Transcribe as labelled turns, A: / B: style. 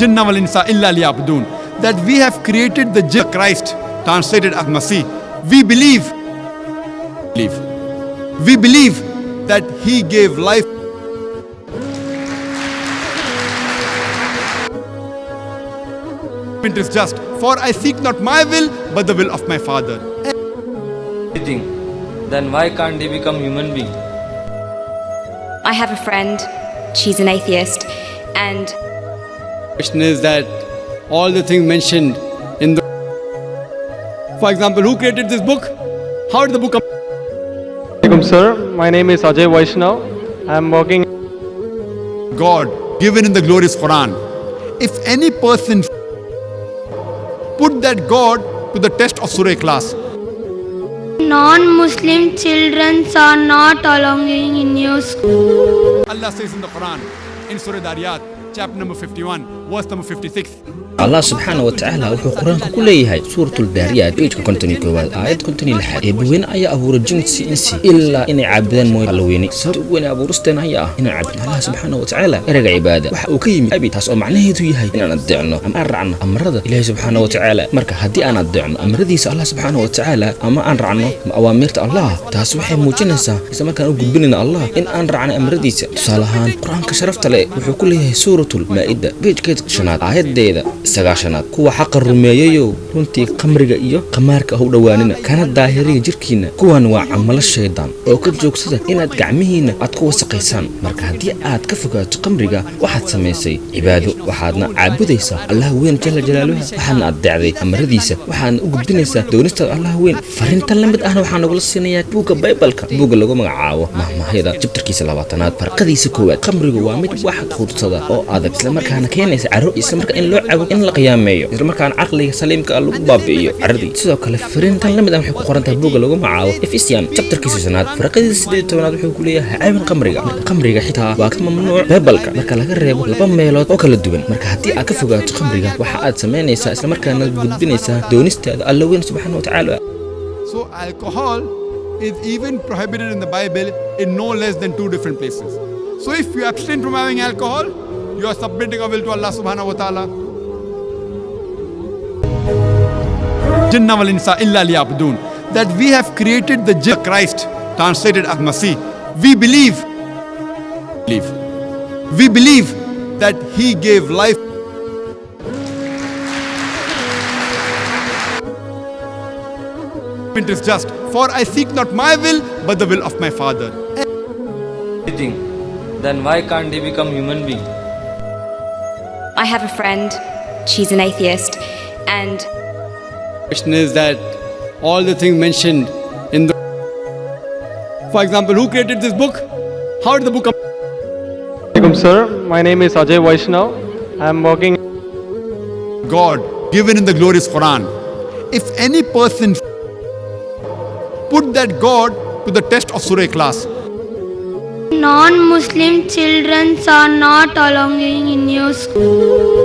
A: jinna wal insa illa liya'budun. That we have created the jinn Christ, translated as Masih. We believe that he gave life. It is just, for I seek not my will, but the will of my Father.
B: Then why can't they become human being?
C: I have a friend, she's an atheist, and
A: Question is that all the things mentioned in the, for example, who created this book? How did the book come?
D: Welcome, sir. My name is Ajay Vaishnav. I am working.
A: God given in the glorious Quran. If any person put that God to the test of Surah Ikhlas,
E: Non-Muslim children are not belonging in your school.
A: Allah says in the Quran, in Surah Dariyat, chapter number 51, verse number 56.
F: الله سبحانه وتعالى وحو قرانك كليهاي سورة الداريات بيجك كنتني كواد آيات كنتني لحد إبوين أيا أبو الجنس إنسي إلا إني عبدان موي قلويني سوين أبو رستان أيا إني عبد الله سبحانه وتعالى إرقى عبادة وحاوكيم أبي تاسو معناه يهي إن أنا أدعنا أم أرعنا أمرض إلهي سبحانه وتعالى مركا هدي أنا أدعنا أمرضيس الله سبحانه وتعالى أما أنرعنا أوامرت الله تاسو حي موجنسا إذا ما كانوا قبلنا الله إن أنرعنا أمرضيس تصالحان قرانك شرفت لي وحو كليهاي سورة المائدة بيجك شنات آيات ديدا sagaashanaad kuwa xaqa rumeeyayo runtii khamriga iyo qamaarka u dhawaanina kana daahiriga jirkiina kuwan waa camalo sheedan oo ka joogsada inaad gacmihiina aad ku wasaqaysaan marka hadii aad ka fogaato khamriga waxaad sameysay cibaado waxaadna caabudaysaa Allah weyn jalla jalaaluhu waxaadna adeecday amaradiisa waxaadna u gudbinaysaa doonista Allah weyn farintan lamid ahna waxaan ugu siinayaa buuga bibleka buuga lagu magacaabo mahmaahida chapterkiisa 20aad farqadiisa koowaad khamrigu waa mid wax qurursada oo adag isla markaana keenaysa caro isla markaa in loo cabo in la qiyameeyo isla markaan aqliga saliimka lagu baabi'iyo caradii sidoo kale farintan lamid ah waxay ku qoran tahay buuga lagu magacaabo Ephesians chapterkiisa 8 farqadiisa 18aad wuxuu ku leeyahay caawin khamriga xitaa waa ka mamnuuc bibleka marka laga reebo laba meelood oo kala duwan marka hadii aad ka fogaato khamriga waxa aad sameynaysaa isla markaana gudbinaysaa doonistaada Allah weyn subhanahu wa ta'ala.
A: So alcohol is even prohibited in the Bible in no less than 2 different places. So if you abstain from having alcohol, you are submitting a will to Allah subhanahu wa ta'ala. Jinna wal insa illa liya'budun. That we have created the jinn Christ, translated as Masih. We believe that he gave life. It is just, for I seek not my will, but the will of my Father.
B: Then why can't they become human being?
C: I have a friend, she's an atheist, and
A: Question is that all the things mentioned in the, for example, who created this book? How did the book come?
D: Welcome, sir. My name is Ajay Vaishnav. I am working.
A: God given in the glorious Quran. If any person put that God to the test of Surah Ikhlas,
E: Non-Muslim children are not belonging in your school.